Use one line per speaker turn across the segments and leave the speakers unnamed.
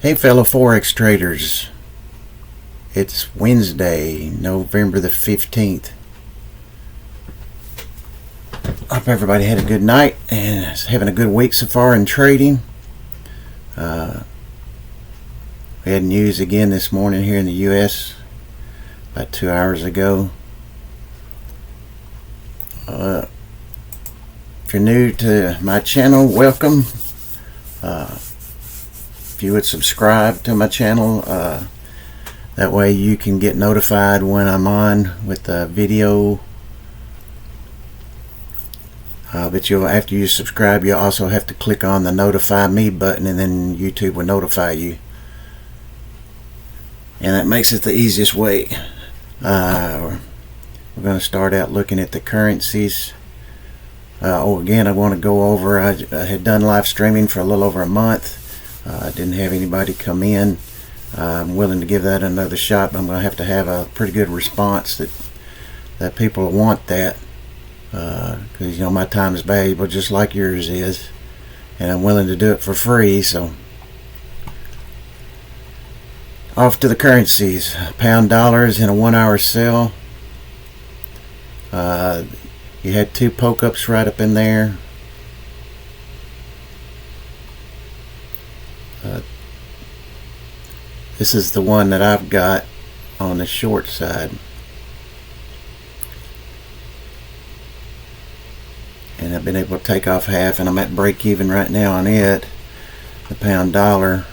Hey fellow Forex traders, it's Wednesday, November the 15th. Hope everybody had a good night and is having a good week so far in trading. We had news again this morning here in the U.S. about 2 hours ago. If you're new to my channel, welcome. If you would subscribe to my channel, that way you can get notified when I'm on with the video. But after you subscribe, you'll also have to click on the notify me button, and then YouTube will notify you, and that makes it the easiest way. We're going to start out looking at the currencies. Again, I want to go over, I had done live streaming for a little over a month. I didn't have anybody come in. I'm willing to give that another shot, but I'm going to have a pretty good response that people want that, because my time is valuable just like yours is, and I'm willing to do it for free. So off to the currencies. Pound dollars in a 1 hour sell. You had two poke ups right up in there. This is the one that I've got on the short side, and I've been able to take off half, and I'm at break even right now on it. The pound dollar,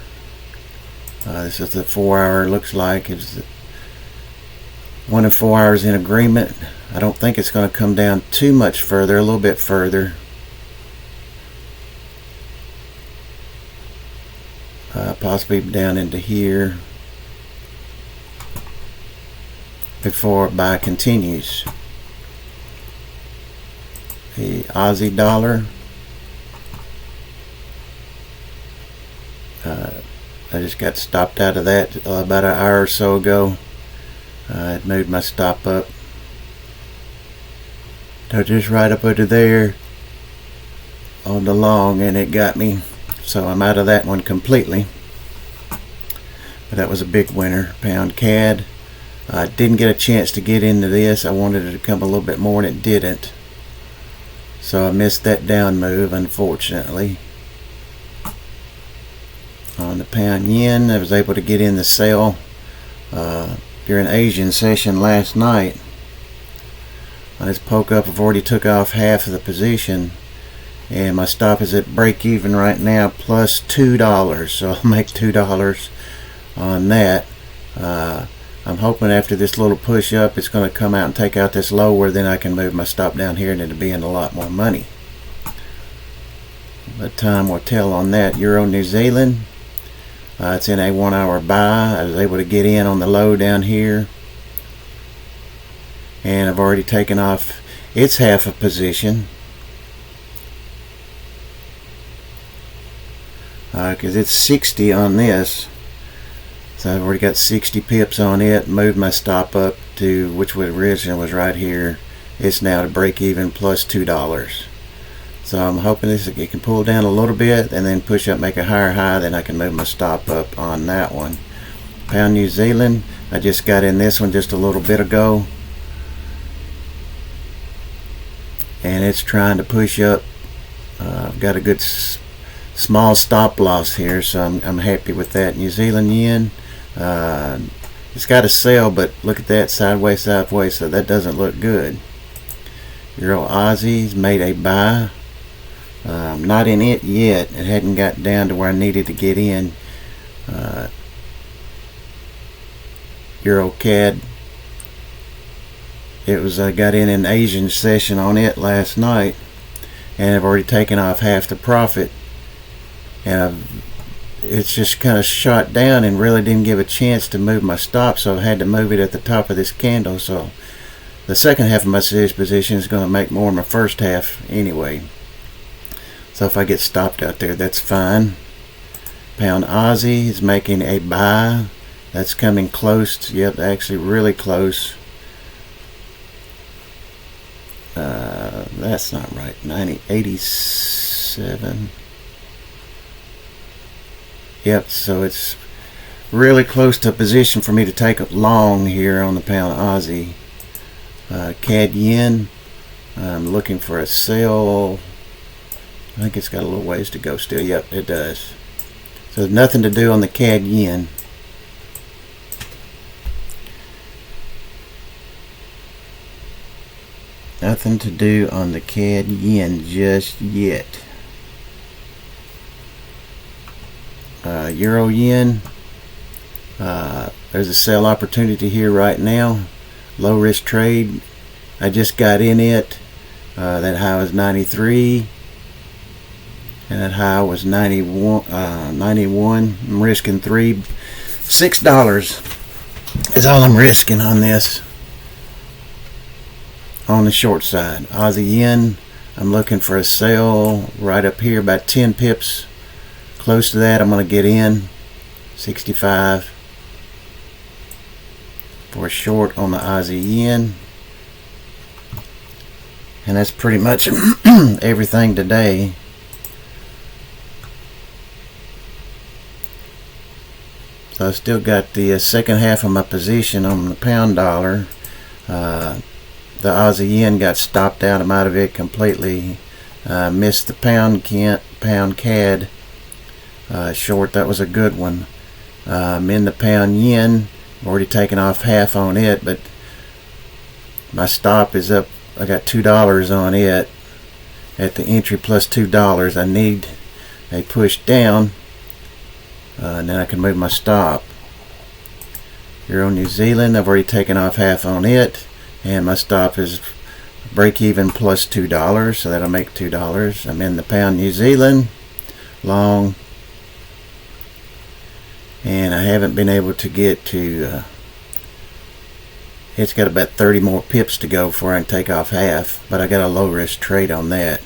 this is the 4 hour. Looks like it's 1 and 4 hours in agreement. I don't think it's going to come down too much further, a little bit further. Possibly down into here before buy continues. The Aussie dollar, I just got stopped out of that about an hour or so ago. I moved my stop up to just right up under there on the long, and it got me. So I'm out of that one completely. But that was a big winner. Pound CAD. I didn't get a chance to get into this. I wanted it to come a little bit more, and it didn't. So I missed that down move, unfortunately. On the pound yen, I was able to get in the sale during Asian session last night. On this poke up, I've already took off half of the position, and my stop is at break even right now, plus $2. So I'll make $2 on that. I'm hoping after this little push up, it's going to come out and take out this lower. Then I can move my stop down here, and it'll be in a lot more money. But time will tell on that. Euro New Zealand, it's in a 1 hour buy. I was able to get in on the low down here, and I've already taken off its half a position, because it's 60 on this. So I've already got 60 pips on it. Moved my stop up to, which originally was right here. It's now to break even plus $2. So I'm hoping it can pull down a little bit and then push up, make a higher high. Then I can move my stop up on that one. Pound New Zealand, I just got in this one just a little bit ago, and it's trying to push up. I've got a good small stop loss here, so I'm happy with that. New Zealand yen, it's got a sell, but look at that, sideways, so that doesn't look good. Euro Aussies made a buy. Not in it yet. It hadn't got down to where I needed to get in. Euro CAD, it was, I got in an Asian session on it last night, and I've already taken off half the profit, and it's just kind of shot down and really didn't give a chance to move my stop, so I had to move it at the top of this candle. So the second half of my series position is going to make more than my first half anyway. So if I get stopped out there, that's fine. Pound Aussie is making a buy. That's coming close. Yep, actually really close. That's not right. 87. Yep, so it's really close to a position for me to take a long here on the pound Aussie. CAD yen, I'm looking for a sell. I think it's got a little ways to go still. Yep, it does. So there's nothing to do on the CAD yen. Nothing to do on the CAD yen just yet. Euro yen, there's a sell opportunity here right now. Low risk trade. I just got in it. That high was 93 and that high was 91. I'm risking $6 is all I'm risking on this, on the short side. Aussie yen, I'm looking for a sell right up here, about 10 pips close to that. I'm going to get in 65 for a short on the Aussie yen. And that's pretty much everything today. So I still got the second half of my position on the pound dollar. The Aussie yen got stopped out. I'm out of it completely. Missed the pound CAD short. That was a good one. I'm in the pound yen. Already taken off half on it, but my stop is up. I got $2 on it at the entry plus $2. I need a push down, and then I can move my stop. Euro New Zealand, I've already taken off half on it, and my stop is break even plus $2, so that'll make $2. I'm in the pound New Zealand long, and I haven't been able to get to it's got about 30 more pips to go before I can take off half, but I got a low risk trade on that.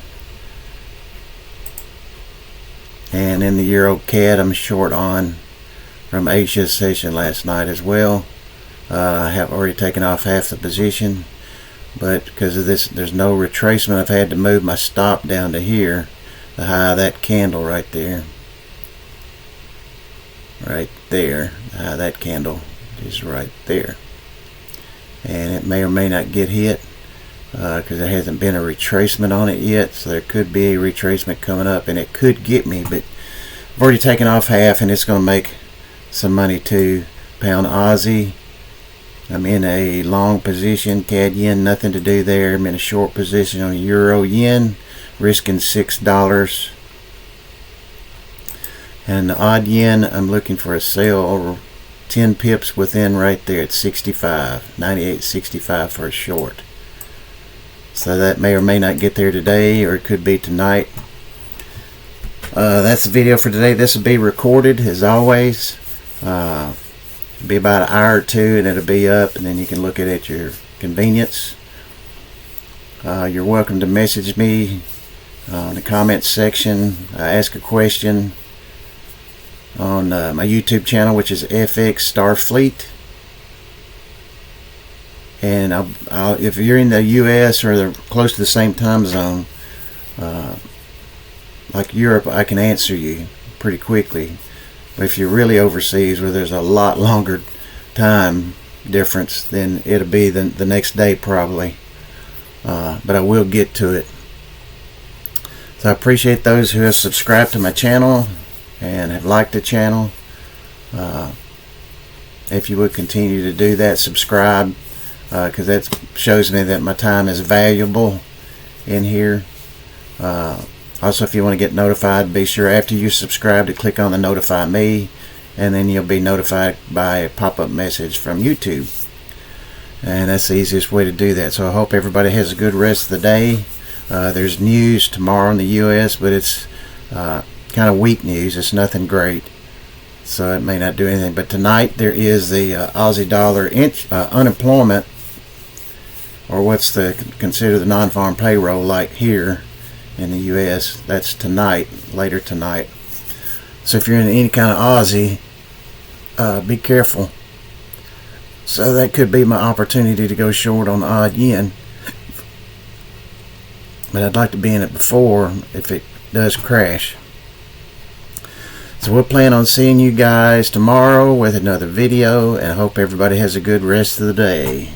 And in the Euro CAD, I'm short on from Asia's session last night as well. I have already taken off half the position, but because of this, there's no retracement. I've had to move my stop down to here, the high of that candle right there. Right there, the high of that candle is right there. And it may or may not get hit because there hasn't been a retracement on it yet, so there could be a retracement coming up and it could get me, but I've already taken off half and it's going to make some money too. Pound Aussie, I'm in a long position. CAD yen, nothing to do there. I'm in a short position on Euro yen, risking $6. And the odd yen, I'm looking for a sale over 10 pips within right there at 65, 98.65 for a short. So that may or may not get there today, or it could be tonight. That's the video for today. This will be recorded as always. It'll be about an hour or two and it'll be up, and then you can look at it at your convenience. You're welcome to message me in the comments section, ask a question on my YouTube channel, which is FX Starfleet. And I'll, if you're in the US or they're close to the same time zone, like Europe, I can answer you pretty quickly. But if you're really overseas where there's a lot longer time difference, then it'll be the next day probably. But I will get to it. So I appreciate those who have subscribed to my channel and have liked the channel. If you would continue to do that, subscribe, because that shows me that my time is valuable in here. Also, if you want to get notified, be sure after you subscribe to click on the notify me, and then you'll be notified by a pop-up message from YouTube. And that's the easiest way to do that. So I hope everybody has a good rest of the day. There's news tomorrow in the US, but it's kind of weak news. It's nothing great, so it may not do anything. But tonight there is the Aussie dollar unemployment, or what's considered the non-farm payroll, like here in the US. That's tonight, later tonight. So if you're in any kind of Aussie, be careful. So that could be my opportunity to go short on the odd yen, but I'd like to be in it before if it does crash. So we'll plan on seeing you guys tomorrow with another video, and I hope everybody has a good rest of the day.